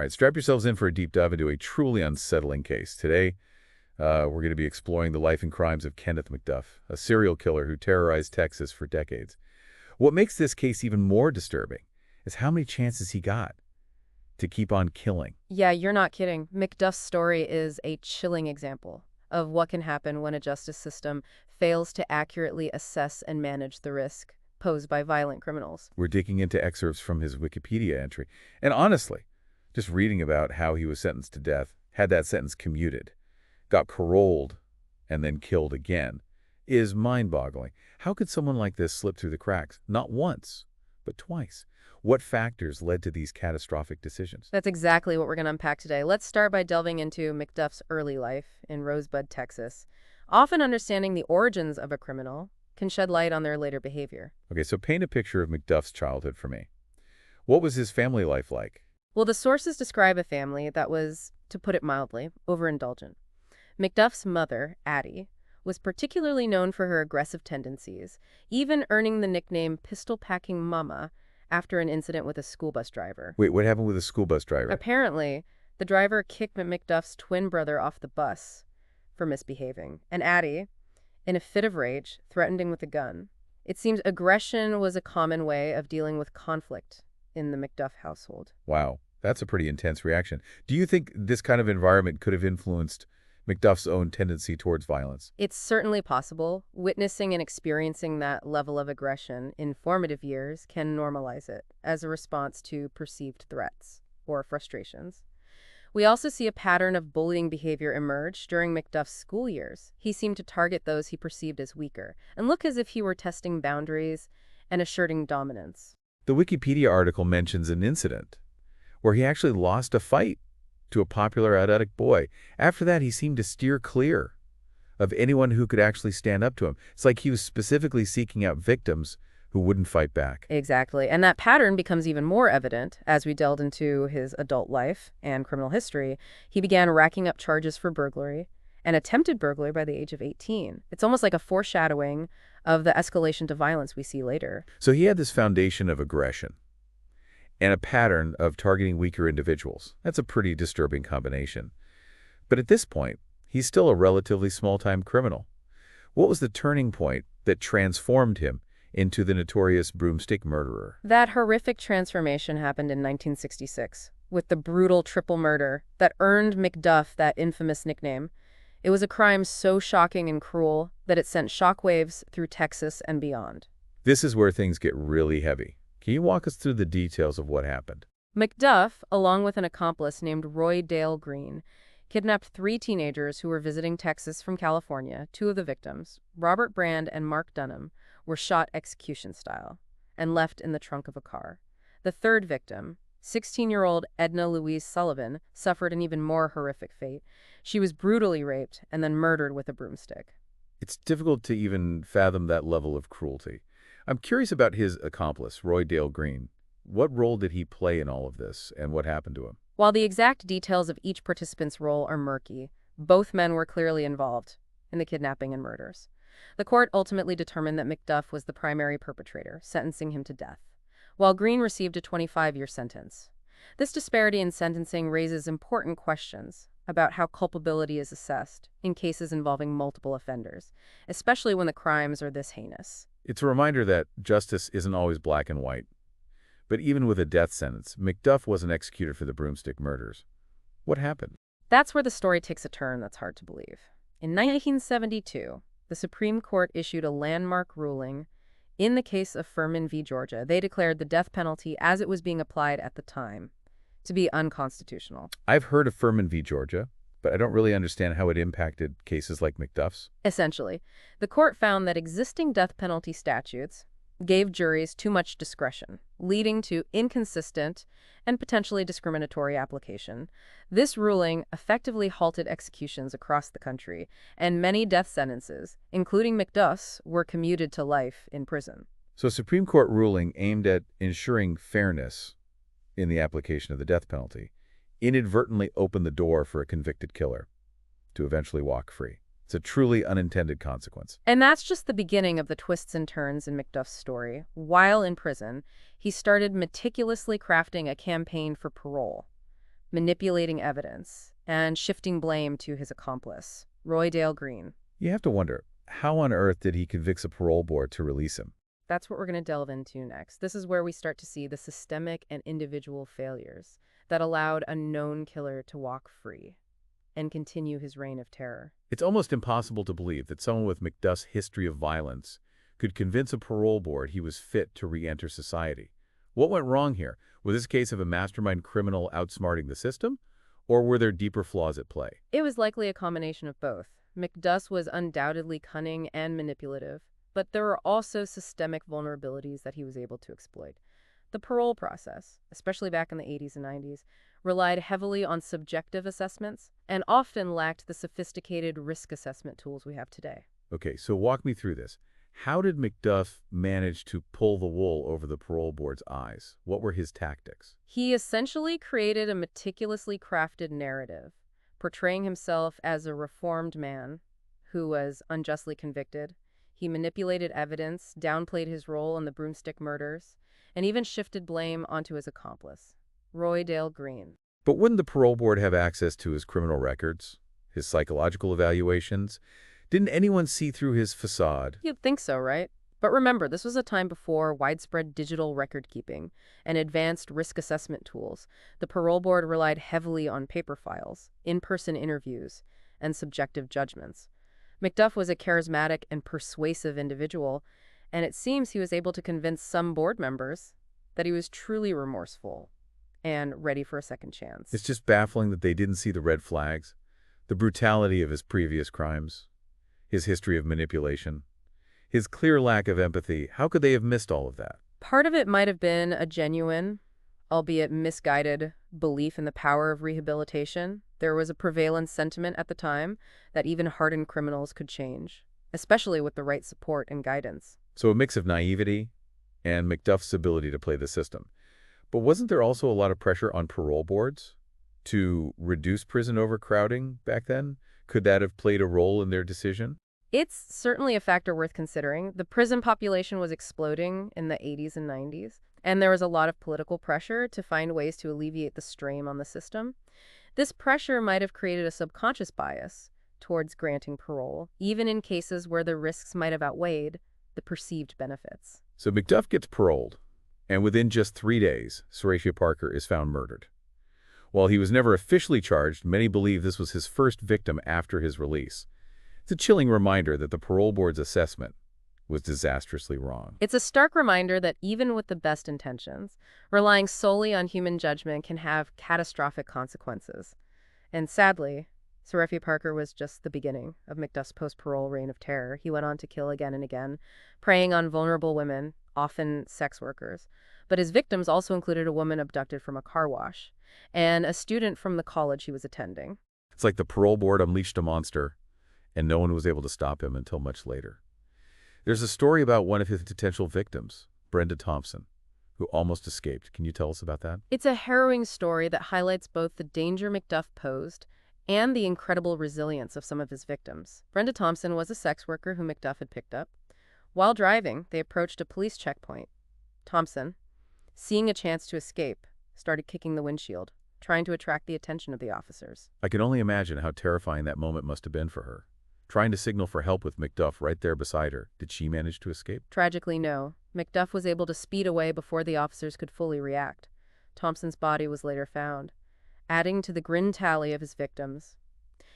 All right, strap yourselves in for a deep dive into a truly unsettling case. Today, we're going to be exploring the life and crimes of Kenneth McDuff, a serial killer who terrorized Texas for decades. What makes this case even more disturbing is how many chances he got to keep on killing. Yeah, you're not kidding. McDuff's story is a chilling example of what can happen when a justice system fails to accurately assess and manage the risk posed by violent criminals. We're digging into excerpts from his Wikipedia entry. And honestly, just reading about how he was sentenced to death, had that sentence commuted, got paroled, and then killed again, is mind-boggling. How could someone like this slip through the cracks? Not once, but twice. What factors led to these catastrophic decisions? That's exactly what we're going to unpack today. Let's start by delving into McDuff's early life in Rosebud, Texas. Often understanding the origins of a criminal can shed light on their later behavior. Okay, so paint a picture of McDuff's childhood for me. What was his family life like? Well, the sources describe a family that was, to put it mildly, overindulgent. McDuff's mother, Addie, was particularly known for her aggressive tendencies, even earning the nickname Pistol-Packing Mama after an incident with a school bus driver. Wait, what happened with the school bus driver? Apparently, the driver kicked McDuff's twin brother off the bus for misbehaving, and Addie, in a fit of rage, threatened him with a gun. It seems aggression was a common way of dealing with conflict in the McDuff household. Wow, that's a pretty intense reaction. Do you think this kind of environment could have influenced McDuff's own tendency towards violence? It's certainly possible. Witnessing and experiencing that level of aggression in formative years can normalize it as a response to perceived threats or frustrations. We also see a pattern of bullying behavior emerge during McDuff's school years. He seemed to target those he perceived as weaker and look as if he were testing boundaries and asserting dominance. The Wikipedia article mentions an incident where he actually lost a fight to a popular athletic boy. After that, he seemed to steer clear of anyone who could actually stand up to him. It's like he was specifically seeking out victims who wouldn't fight back. Exactly. And that pattern becomes even more evident as we delved into his adult life and criminal history. He began racking up charges for burglary and attempted burglary by the age of 18. It's almost like a foreshadowing of the escalation to violence we see later. So he had this foundation of aggression and a pattern of targeting weaker individuals. That's a pretty disturbing combination. But at this point, he's still a relatively small-time criminal. What was the turning point that transformed him into the notorious Broomstick murderer? That horrific transformation happened in 1966 with the brutal triple murder that earned McDuff that infamous nickname. It was a crime so shocking and cruel that it sent shockwaves through Texas and beyond. This is where things get really heavy. Can you walk us through the details of what happened? McDuff, along with an accomplice named Roy Dale Green, kidnapped 3 teenagers who were visiting Texas from California. 2 of the victims, Robert Brand and Mark Dunham, were shot execution style and left in the trunk of a car. The third victim, 16-year-old Edna Louise Sullivan, suffered an even more horrific fate. She was brutally raped and then murdered with a broomstick. It's difficult to even fathom that level of cruelty. I'm curious about his accomplice, Roy Dale Green. What role did he play in all of this, and what happened to him? While the exact details of each participant's role are murky, both men were clearly involved in the kidnapping and murders. The court ultimately determined that McDuff was the primary perpetrator, sentencing him to death, while Green received a 25-year sentence. This disparity in sentencing raises important questions about how culpability is assessed in cases involving multiple offenders, especially when the crimes are this heinous. It's a reminder that justice isn't always black and white. But even with a death sentence, McDuff wasn't executed for the Broomstick murders. What happened? That's where the story takes a turn that's hard to believe. In 1972, the Supreme Court issued a landmark ruling in the case of Furman v. Georgia. They declared the death penalty as it was being applied at the time to be unconstitutional. I've heard of Furman v. Georgia, but I don't really understand how it impacted cases like McDuff's. Essentially, the court found that existing death penalty statutes gave juries too much discretion, leading to inconsistent and potentially discriminatory application. This ruling effectively halted executions across the country, and many death sentences, including McDuff's, were commuted to life in prison. So a Supreme Court ruling aimed at ensuring fairness in the application of the death penalty inadvertently opened the door for a convicted killer to eventually walk free. It's a truly unintended consequence. And that's just the beginning of the twists and turns in McDuff's story. While in prison, he started meticulously crafting a campaign for parole, manipulating evidence, and shifting blame to his accomplice, Roy Dale Green. You have to wonder, how on earth did he convince a parole board to release him? That's what we're going to delve into next. This is where we start to see the systemic and individual failures that allowed a known killer to walk free and continue his reign of terror. It's almost impossible to believe that someone with McDuff's history of violence could convince a parole board he was fit to re-enter society. What went wrong here? Was this a case of a mastermind criminal outsmarting the system? Or were there deeper flaws at play? It was likely a combination of both. McDuff was undoubtedly cunning and manipulative, but there were also systemic vulnerabilities that he was able to exploit. The parole process, especially back in the 80s and 90s, relied heavily on subjective assessments and often lacked the sophisticated risk assessment tools we have today. Okay, so walk me through this. How did McDuff manage to pull the wool over the parole board's eyes? What were his tactics? He essentially created a meticulously crafted narrative, portraying himself as a reformed man who was unjustly convicted. He manipulated evidence, downplayed his role in the Broomstick murders, and even shifted blame onto his accomplice, Roy Dale Green. But wouldn't the parole board have access to his criminal records, his psychological evaluations? Didn't anyone see through his facade? You'd think so, right? But remember, this was a time before widespread digital record-keeping and advanced risk assessment tools. The parole board relied heavily on paper files, in-person interviews, and subjective judgments. McDuff was a charismatic and persuasive individual, and it seems he was able to convince some board members that he was truly remorseful and ready for a second chance. It's just baffling that they didn't see the red flags, the brutality of his previous crimes, his history of manipulation, his clear lack of empathy. How could they have missed all of that? Part of it might have been a genuine, albeit misguided, belief in the power of rehabilitation. There was a prevalent sentiment at the time that even hardened criminals could change, especially with the right support and guidance. So a mix of naivety and McDuff's ability to play the system. But wasn't there also a lot of pressure on parole boards to reduce prison overcrowding back then? Could that have played a role in their decision? It's certainly a factor worth considering. The prison population was exploding in the 80s and 90s, and there was a lot of political pressure to find ways to alleviate the strain on the system. This pressure might have created a subconscious bias towards granting parole, even in cases where the risks might have outweighed the perceived benefits. So McDuff gets paroled, and within just 3 days, Serafia Parker is found murdered. While he was never officially charged, many believe this was his first victim after his release. It's a chilling reminder that the parole board's assessment was disastrously wrong. It's a stark reminder that even with the best intentions, relying solely on human judgment can have catastrophic consequences. And sadly, Serafia Parker was just the beginning of McDuff's post-parole reign of terror. He went on to kill again and again, preying on vulnerable women, often sex workers. But his victims also included a woman abducted from a car wash and a student from the college he was attending. It's like the parole board unleashed a monster, and no one was able to stop him until much later. There's a story about one of his potential victims, Brenda Thompson, who almost escaped. Can you tell us about that? It's a harrowing story that highlights both the danger McDuff posed and the incredible resilience of some of his victims. Brenda Thompson was a sex worker who McDuff had picked up. While driving, they approached a police checkpoint. Thompson, seeing a chance to escape, started kicking the windshield, trying to attract the attention of the officers. I can only imagine how terrifying that moment must have been for her. Trying to signal for help with McDuff right there beside her. Did she manage to escape? Tragically, no. McDuff was able to speed away before the officers could fully react. Thompson's body was later found, adding to the grim tally of his victims.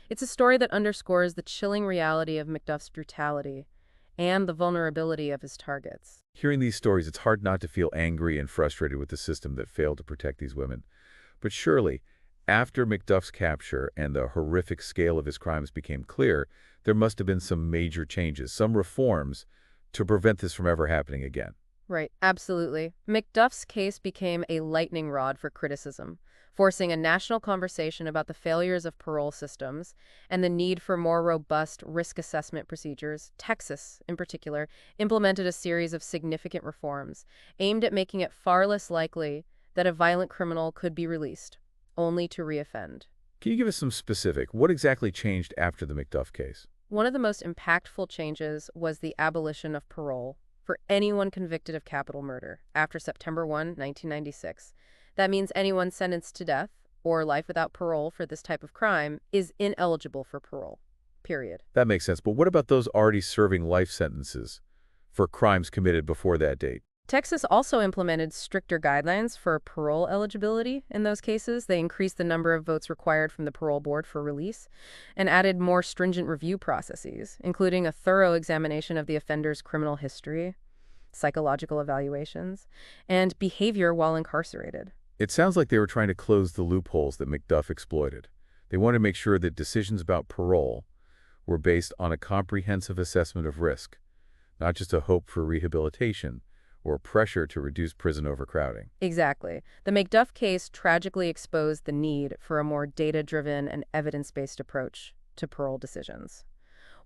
It's a story that underscores the chilling reality of McDuff's brutality and the vulnerability of his targets. Hearing these stories, it's hard not to feel angry and frustrated with the system that failed to protect these women. But surely, after McDuff's capture and the horrific scale of his crimes became clear, there must have been some major changes, some reforms, to prevent this from ever happening again. Right, absolutely. McDuff's case became a lightning rod for criticism, forcing a national conversation about the failures of parole systems and the need for more robust risk assessment procedures. Texas, in particular, implemented a series of significant reforms aimed at making it far less likely that a violent criminal could be released, only to reoffend. Can you give us some specific? What exactly changed after the McDuff case? One of the most impactful changes was the abolition of parole for anyone convicted of capital murder after September 1, 1996. That means anyone sentenced to death or life without parole for this type of crime is ineligible for parole, period. That makes sense. But what about those already serving life sentences for crimes committed before that date? Texas also implemented stricter guidelines for parole eligibility in those cases. They increased the number of votes required from the parole board for release and added more stringent review processes, including a thorough examination of the offender's criminal history, psychological evaluations, and behavior while incarcerated. It sounds like they were trying to close the loopholes that McDuff exploited. They wanted to make sure that decisions about parole were based on a comprehensive assessment of risk, not just a hope for rehabilitation or pressure to reduce prison overcrowding. Exactly. The McDuff case tragically exposed the need for a more data-driven and evidence-based approach to parole decisions.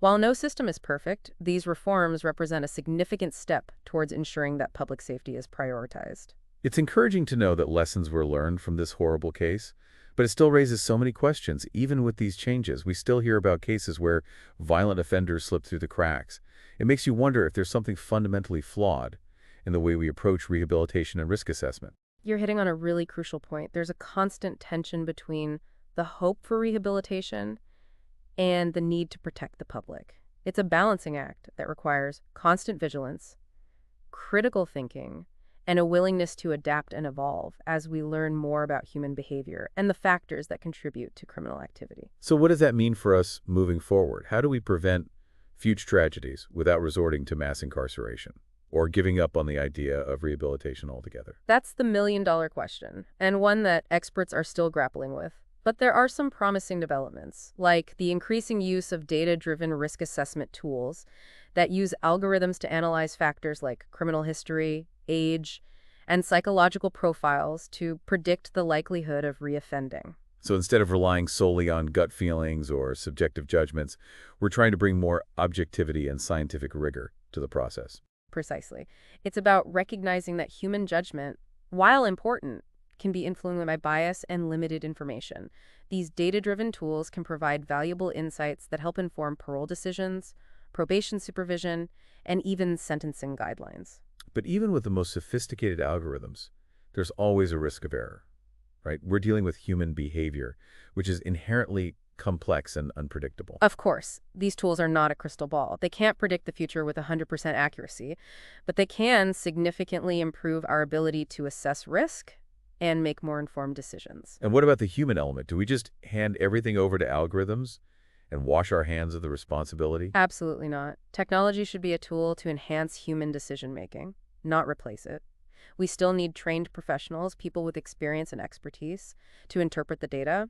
While no system is perfect, these reforms represent a significant step towards ensuring that public safety is prioritized. It's encouraging to know that lessons were learned from this horrible case, but it still raises so many questions. Even with these changes, we still hear about cases where violent offenders slip through the cracks. It makes you wonder if there's something fundamentally flawed in the way we approach rehabilitation and risk assessment. You're hitting on a really crucial point. There's a constant tension between the hope for rehabilitation and the need to protect the public. It's a balancing act that requires constant vigilance, critical thinking, and a willingness to adapt and evolve as we learn more about human behavior and the factors that contribute to criminal activity. So what does that mean for us moving forward? How do we prevent future tragedies without resorting to mass incarceration or giving up on the idea of rehabilitation altogether? That's the million-dollar question, and one that experts are still grappling with. But there are some promising developments, like the increasing use of data-driven risk assessment tools that use algorithms to analyze factors like criminal history, age, and psychological profiles to predict the likelihood of reoffending. So instead of relying solely on gut feelings or subjective judgments, we're trying to bring more objectivity and scientific rigor to the process. Precisely. It's about recognizing that human judgment, while important, can be influenced by bias and limited information. These data-driven tools can provide valuable insights that help inform parole decisions, probation supervision, and even sentencing guidelines. But even with the most sophisticated algorithms, there's always a risk of error, right? We're dealing with human behavior, which is inherently complex and unpredictable. Of course, these tools are not a crystal ball. They can't predict the future with 100% accuracy, but they can significantly improve our ability to assess risk and make more informed decisions. And what about the human element? Do we just hand everything over to algorithms and wash our hands of the responsibility? Absolutely not. Technology should be a tool to enhance human decision-making, not replace it. We still need trained professionals, people with experience and expertise, to interpret the data,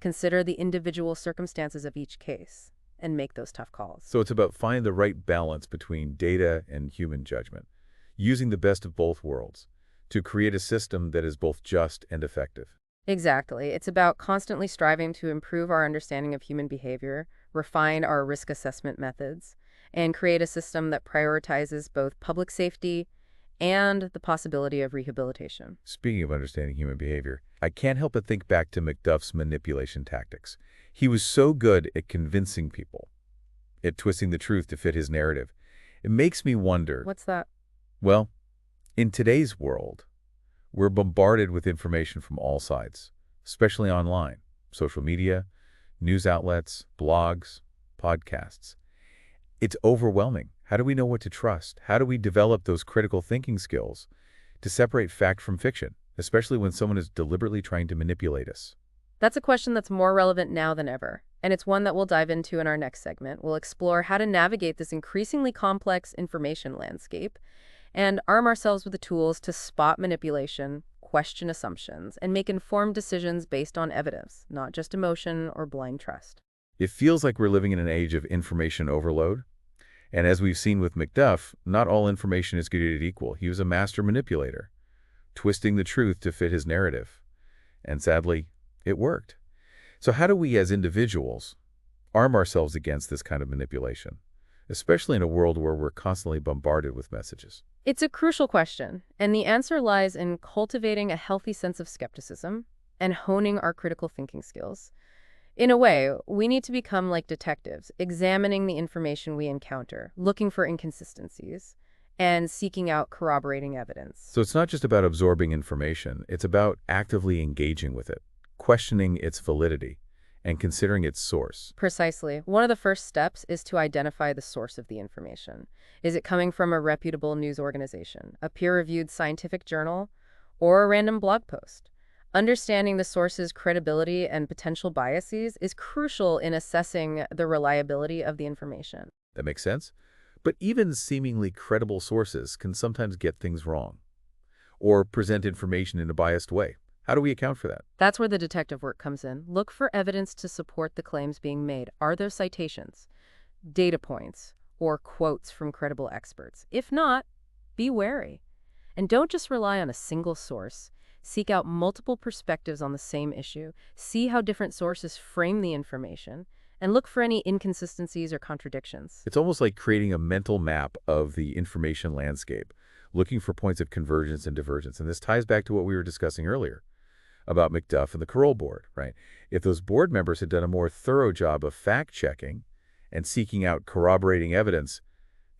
consider the individual circumstances of each case, and make those tough calls. So it's about finding the right balance between data and human judgment, using the best of both worlds to create a system that is both just and effective. Exactly. It's about constantly striving to improve our understanding of human behavior, refine our risk assessment methods, and create a system that prioritizes both public safety and the possibility of rehabilitation. Speaking of understanding human behavior, I can't help but think back to McDuff's manipulation tactics. He was so good at convincing people, at twisting the truth to fit his narrative. It makes me wonder, What's that? well, in today's world, we're bombarded with information from all sides, especially online, social media, news outlets, blogs, podcasts. It's overwhelming. How do we know what to trust? How do we develop those critical thinking skills to separate fact from fiction, especially when someone is deliberately trying to manipulate us? That's a question that's more relevant now than ever, and it's one that we'll dive into in our next segment. We'll explore how to navigate this increasingly complex information landscape and arm ourselves with the tools to spot manipulation, question assumptions, and make informed decisions based on evidence, not just emotion or blind trust. It feels like we're living in an age of information overload. And as we've seen with McDuff, not all information is created equal. He was a master manipulator, twisting the truth to fit his narrative. And sadly, it worked. So how do we as individuals arm ourselves against this kind of manipulation, especially in a world where we're constantly bombarded with messages? It's a crucial question, and the answer lies in cultivating a healthy sense of skepticism and honing our critical thinking skills. In a way, we need to become like detectives, examining the information we encounter, looking for inconsistencies, and seeking out corroborating evidence. So it's not just about absorbing information, it's about actively engaging with it, questioning its validity, and considering its source. Precisely. One of the first steps is to identify the source of the information. Is it coming from a reputable news organization, a peer-reviewed scientific journal, or a random blog post? Understanding the source's credibility and potential biases is crucial in assessing the reliability of the information. That makes sense? But even seemingly credible sources can sometimes get things wrong or present information in a biased way. How do we account for that? That's where the detective work comes in. Look for evidence to support the claims being made. Are there citations, data points, or quotes from credible experts? If not, be wary. And don't just rely on a single source. Seek out multiple perspectives on the same issue. See how different sources frame the information, and look for any inconsistencies or contradictions. It's almost like creating a mental map of the information landscape, looking for points of convergence and divergence. And this ties back to what we were discussing earlier about McDuff and the parole board, right? If those board members had done a more thorough job of fact-checking and seeking out corroborating evidence,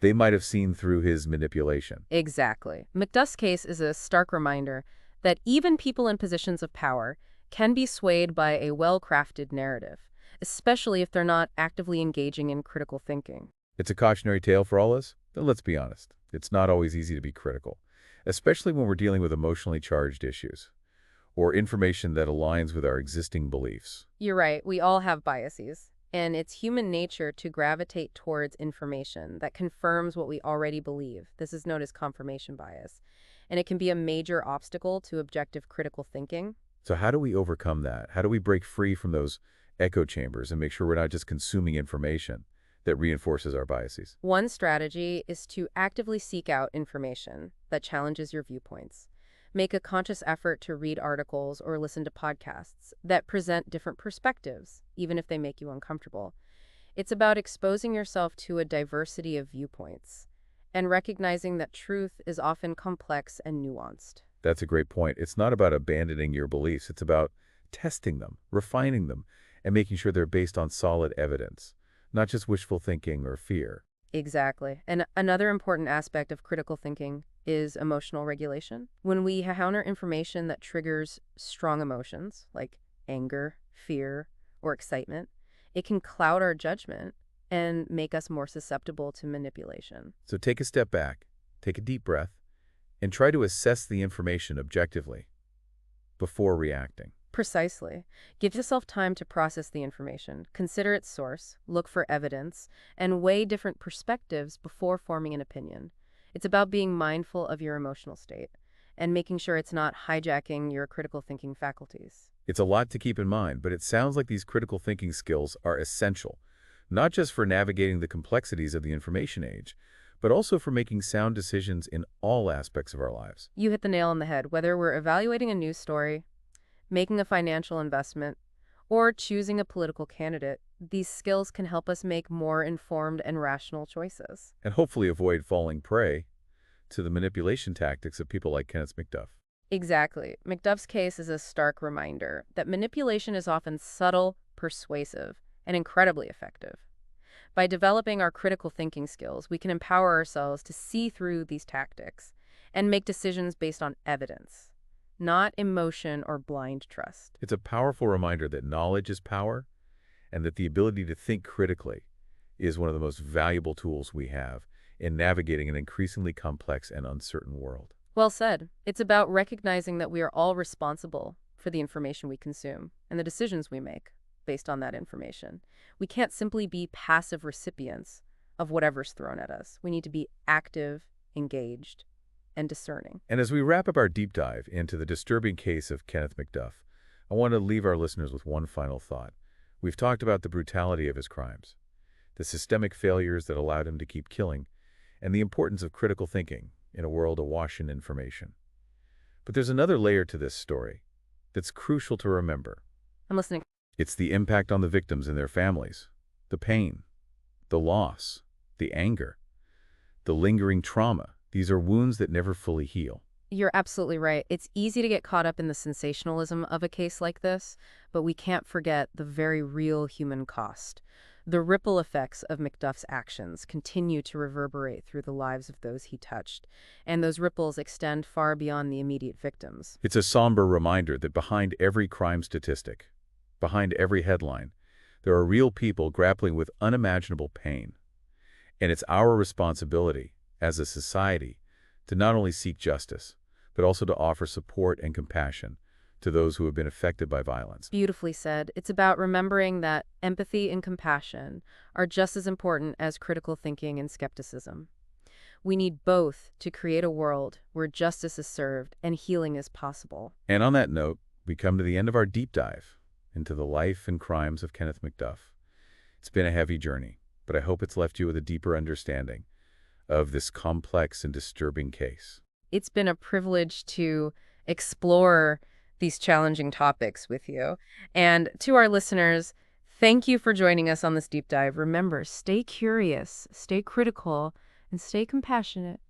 they might have seen through his manipulation. Exactly. McDuff's case is a stark reminder that even people in positions of power can be swayed by a well-crafted narrative, especially if they're not actively engaging in critical thinking. It's a cautionary tale for all of us. But let's be honest, it's not always easy to be critical, especially when we're dealing with emotionally charged issues or information that aligns with our existing beliefs. You're right, we all have biases, and it's human nature to gravitate towards information that confirms what we already believe. This is known as confirmation bias, and it can be a major obstacle to objective critical thinking. So how do we overcome that? How do we break free from those echo chambers and make sure we're not just consuming information that reinforces our biases? One strategy is to actively seek out information that challenges your viewpoints. Make a conscious effort to read articles or listen to podcasts that present different perspectives, even if they make you uncomfortable. It's about exposing yourself to a diversity of viewpoints and recognizing that truth is often complex and nuanced. That's a great point. It's not about abandoning your beliefs. It's about testing them, refining them, and making sure they're based on solid evidence, not just wishful thinking or fear. Exactly. And another important aspect of critical thinking is emotional regulation. When we encounter information that triggers strong emotions, like anger, fear, or excitement, it can cloud our judgment and make us more susceptible to manipulation. So take a step back, take a deep breath, and try to assess the information objectively before reacting. Precisely. Give yourself time to process the information, consider its source, look for evidence, and weigh different perspectives before forming an opinion. It's about being mindful of your emotional state and making sure it's not hijacking your critical thinking faculties. It's a lot to keep in mind, but it sounds like these critical thinking skills are essential, not just for navigating the complexities of the information age, but also for making sound decisions in all aspects of our lives. You hit the nail on the head. Whether we're evaluating a news story, making a financial investment, or choosing a political candidate, these skills can help us make more informed and rational choices. And hopefully avoid falling prey to the manipulation tactics of people like Kenneth McDuff. Exactly. McDuff's case is a stark reminder that manipulation is often subtle, persuasive, and incredibly effective. By developing our critical thinking skills, we can empower ourselves to see through these tactics and make decisions based on evidence, not emotion or blind trust. It's a powerful reminder that knowledge is power and that the ability to think critically is one of the most valuable tools we have in navigating an increasingly complex and uncertain world. Well said. It's about recognizing that we are all responsible for the information we consume and the decisions we make based on that information. We can't simply be passive recipients of whatever's thrown at us. We need to be active, engaged, and discerning. And as we wrap up our deep dive into the disturbing case of Kenneth McDuff, I want to leave our listeners with one final thought. We've talked about the brutality of his crimes, the systemic failures that allowed him to keep killing, and the importance of critical thinking in a world awash in information. But there's another layer to this story that's crucial to remember. I'm listening. It's the impact on the victims and their families, the pain, the loss, the anger, the lingering trauma. These are wounds that never fully heal. You're absolutely right. It's easy to get caught up in the sensationalism of a case like this, but we can't forget the very real human cost. The ripple effects of McDuff's actions continue to reverberate through the lives of those he touched, and those ripples extend far beyond the immediate victims. It's a somber reminder that behind every crime statistic, behind every headline, there are real people grappling with unimaginable pain. And it's our responsibility, as a society, to not only seek justice, but also to offer support and compassion to those who have been affected by violence. Beautifully said. It's about remembering that empathy and compassion are just as important as critical thinking and skepticism. We need both to create a world where justice is served and healing is possible. And on that note, we come to the end of our deep dive into the life and crimes of Kenneth McDuff. It's been a heavy journey, but I hope it's left you with a deeper understanding of this complex and disturbing case. It's been a privilege to explore these challenging topics with you. And to our listeners, thank you for joining us on this deep dive. Remember, stay curious, stay critical, and stay compassionate.